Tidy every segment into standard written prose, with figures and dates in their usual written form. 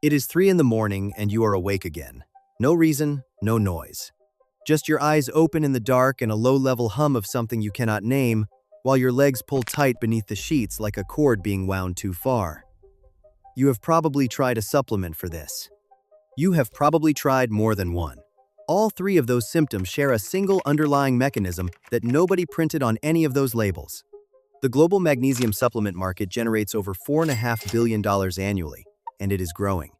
It is 3 in the morning and you are awake again. No reason, no noise. Just your eyes open in the dark and a low-level hum of something you cannot name, while your legs pull tight beneath the sheets like a cord being wound too far. You have probably tried a supplement for this. You have probably tried more than one. All 3 of those symptoms share a single underlying mechanism that nobody printed on any of those labels. The global magnesium supplement market generates over $4.5 billion annually, and it is growing.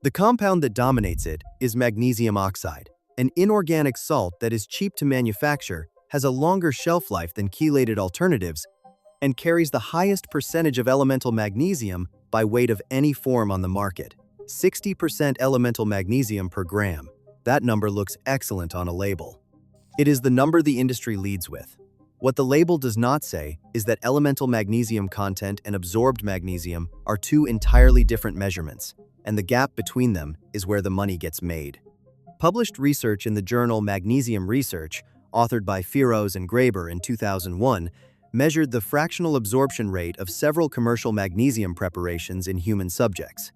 The compound that dominates it is magnesium oxide, an inorganic salt that is cheap to manufacture, has a longer shelf life than chelated alternatives, and carries the highest percentage of elemental magnesium by weight of any form on the market. 60% elemental magnesium per gram. That number looks excellent on a label. It is the number the industry leads with. What the label does not say is that elemental magnesium content and absorbed magnesium are 2 entirely different measurements, and the gap between them is where the money gets made. Published research in the journal Magnesium Research, authored by Feroz and Graeber in 2001, measured the fractional absorption rate of several commercial magnesium preparations in human subjects.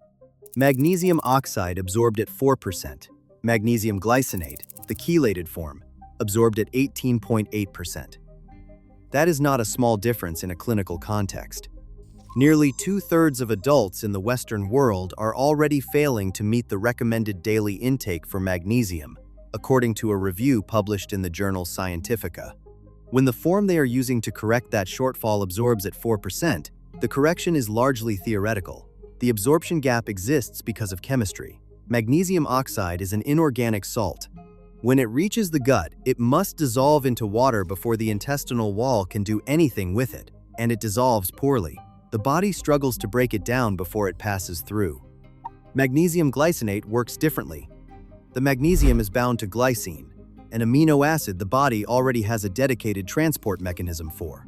Magnesium oxide absorbed at 4%. Magnesium glycinate, the chelated form, absorbed at 18.8%. That is not a small difference in a clinical context. Nearly 2/3 of adults in the Western world are already failing to meet the recommended daily intake for magnesium, according to a review published in the journal Scientifica. When the form they are using to correct that shortfall absorbs at 4%, the correction is largely theoretical. The absorption gap exists because of chemistry. Magnesium oxide is an inorganic salt. When it reaches the gut, it must dissolve into water before the intestinal wall can do anything with it, and it dissolves poorly. The body struggles to break it down before it passes through. Magnesium glycinate works differently. The magnesium is bound to glycine, an amino acid the body already has a dedicated transport mechanism for.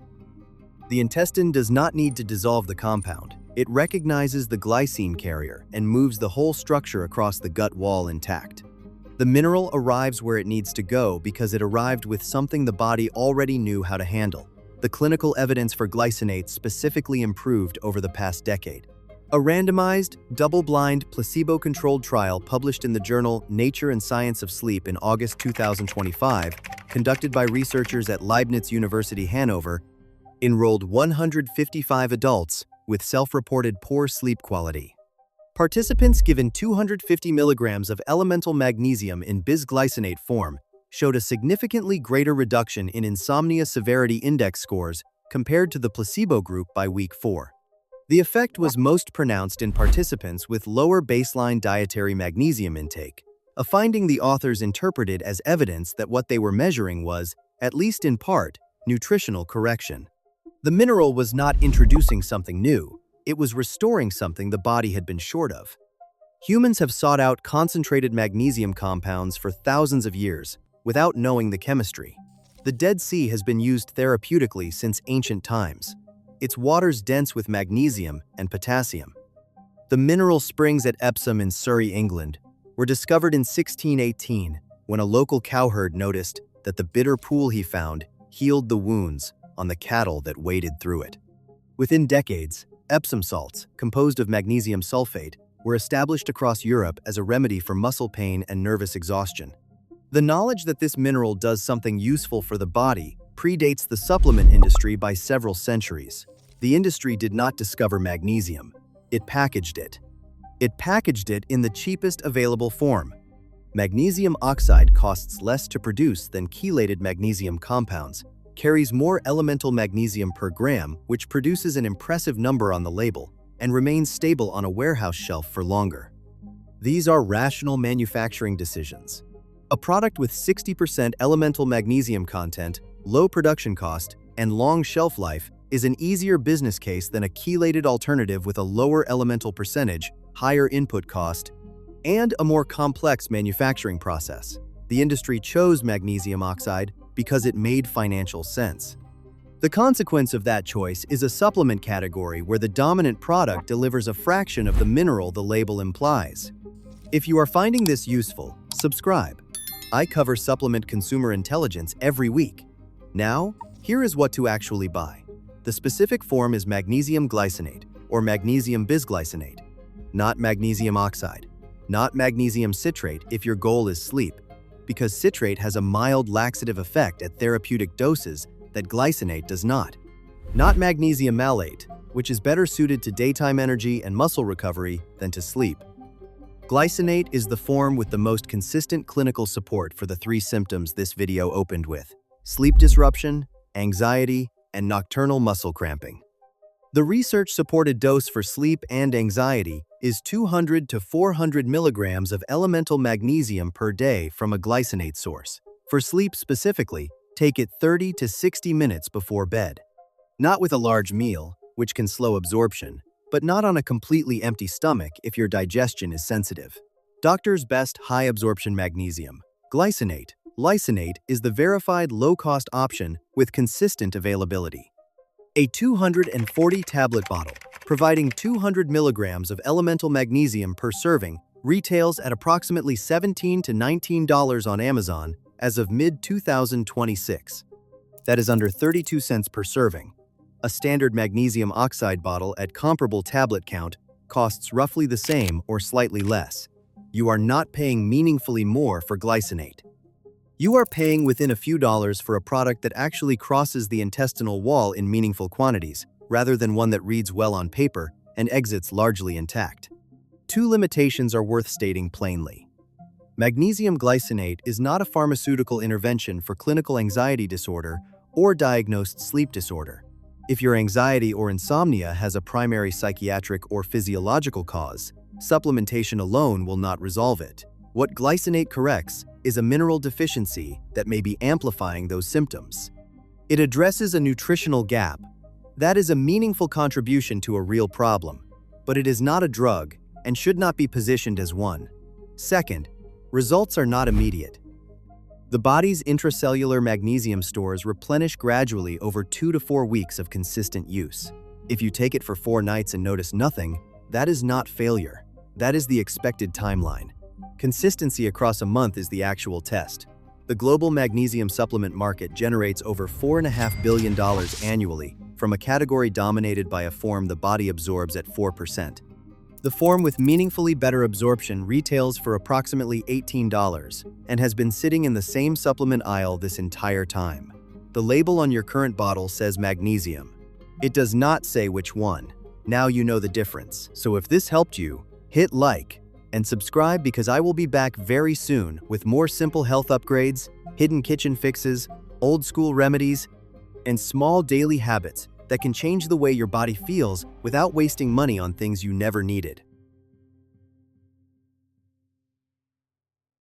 The intestine does not need to dissolve the compound. It recognizes the glycine carrier and moves the whole structure across the gut wall intact. The mineral arrives where it needs to go because it arrived with something the body already knew how to handle. The clinical evidence for glycinate specifically improved over the past decade. A randomized, double-blind, placebo-controlled trial published in the journal Nature and Science of Sleep in August 2025, conducted by researchers at Leibniz University Hanover, enrolled 155 adults with self-reported poor sleep quality. Participants given 250 milligrams of elemental magnesium in bisglycinate form showed a significantly greater reduction in insomnia severity index scores compared to the placebo group by week 4. The effect was most pronounced in participants with lower baseline dietary magnesium intake, a finding the authors interpreted as evidence that what they were measuring was, at least in part, nutritional correction. The mineral was not introducing something new, it was restoring something the body had been short of. Humans have sought out concentrated magnesium compounds for thousands of years, without knowing the chemistry. The Dead Sea has been used therapeutically since ancient times. Its waters dense with magnesium and potassium. The mineral springs at Epsom in Surrey, England, were discovered in 1618 when a local cowherd noticed that the bitter pool he found healed the wounds on the cattle that waded through it. Within decades, Epsom salts, composed of magnesium sulfate, were established across Europe as a remedy for muscle pain and nervous exhaustion. The knowledge that this mineral does something useful for the body predates the supplement industry by several centuries. The industry did not discover magnesium. It packaged it. It packaged it in the cheapest available form. Magnesium oxide costs less to produce than chelated magnesium compounds, carries more elemental magnesium per gram, which produces an impressive number on the label, and remains stable on a warehouse shelf for longer. These are rational manufacturing decisions. A product with 60% elemental magnesium content, low production cost, and long shelf life is an easier business case than a chelated alternative with a lower elemental percentage, higher input cost, and a more complex manufacturing process. The industry chose magnesium oxide because it made financial sense. The consequence of that choice is a supplement category where the dominant product delivers a fraction of the mineral the label implies. If you are finding this useful, subscribe. I cover supplement consumer intelligence every week. Now, here is what to actually buy. The specific form is magnesium glycinate, or magnesium bisglycinate. not magnesium oxide. Not magnesium citrate if your goal is sleep, because citrate has a mild laxative effect at therapeutic doses that glycinate does not. Not magnesium malate, which is better suited to daytime energy and muscle recovery than to sleep. Glycinate is the form with the most consistent clinical support for the three symptoms this video opened with: sleep disruption, anxiety, and nocturnal muscle cramping. The research-supported dose for sleep and anxiety is 200 to 400 milligrams of elemental magnesium per day from a glycinate source. For sleep specifically, take it 30 to 60 minutes before bed. Not with a large meal, which can slow absorption, but not on a completely empty stomach if your digestion is sensitive. Doctor's Best High Absorption Magnesium. Glycinate. Lysinate is the verified low-cost option with consistent availability. A 240-tablet bottle, providing 200 milligrams of elemental magnesium per serving, retails at approximately $17 to $19 on Amazon as of mid-2026. That is under 32 cents per serving. A standard magnesium oxide bottle at comparable tablet count costs roughly the same or slightly less. You are not paying meaningfully more for glycinate. You are paying within a few dollars for a product that actually crosses the intestinal wall in meaningful quantities, rather than one that reads well on paper and exits largely intact. Two limitations are worth stating plainly. Magnesium glycinate is not a pharmaceutical intervention for clinical anxiety disorder or diagnosed sleep disorder. If your anxiety or insomnia has a primary psychiatric or physiological cause, supplementation alone will not resolve it. What glycinate corrects is a mineral deficiency that may be amplifying those symptoms. It addresses a nutritional gap. That is a meaningful contribution to a real problem, but it is not a drug and should not be positioned as one. Second, results are not immediate. The body's intracellular magnesium stores replenish gradually over 2 to 4 weeks of consistent use. If you take it for 4 nights and notice nothing, that is not failure. That is the expected timeline. Consistency across a month is the actual test. The global magnesium supplement market generates over $4.5 billion annually from a category dominated by a form the body absorbs at 4%. The form with meaningfully better absorption retails for approximately $18 and has been sitting in the same supplement aisle this entire time. The label on your current bottle says magnesium. It does not say which one. Now you know the difference. So if this helped you, hit like and subscribe, because I will be back very soon with more simple health upgrades, hidden kitchen fixes, old school remedies, and small daily habits that can change the way your body feels without wasting money on things you never needed.